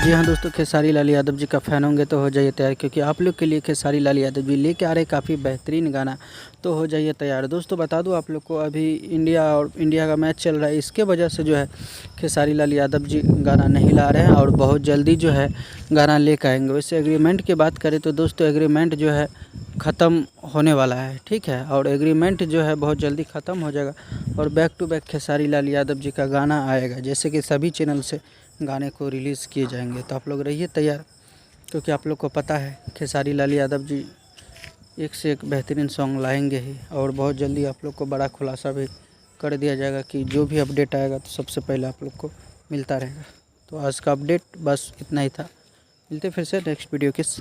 जी हाँ दोस्तों, खेसारी लाल यादव जी का फ़ैन होंगे तो हो जाइए तैयार, क्योंकि आप लोग के लिए खेसारी लाल यादव जी लेके आ रहे काफ़ी बेहतरीन गाना। तो हो जाइए तैयार। दोस्तों बता दूं आप लोग को, अभी इंडिया का मैच चल रहा है, इसके वजह से जो है खेसारी लाल यादव जी गाना नहीं ला रहे हैं और बहुत जल्दी जो है गाना लेकर आएंगे। वैसे एग्रीमेंट की बात करें तो दोस्तों एग्रीमेंट जो है ख़त्म होने वाला है, ठीक है, और एग्रीमेंट जो है बहुत जल्दी ख़त्म हो जाएगा और back to back Khesari Lal Yadav ji का गाना आएगा, जैसे कि सभी चैनल से गाने को रिलीज़ किए जाएंगे। तो आप लोग रहिए तैयार, क्योंकि आप लोग को पता है खेसारी लाल यादव जी एक से एक बेहतरीन सॉन्ग लाएंगे ही, और बहुत जल्दी आप लोग को बड़ा खुलासा भी कर दिया जाएगा कि जो भी अपडेट आएगा तो सबसे पहले आप लोग को मिलता रहेगा। तो आज का अपडेट बस इतना ही था। मिलते फिर से नेक्स्ट वीडियो के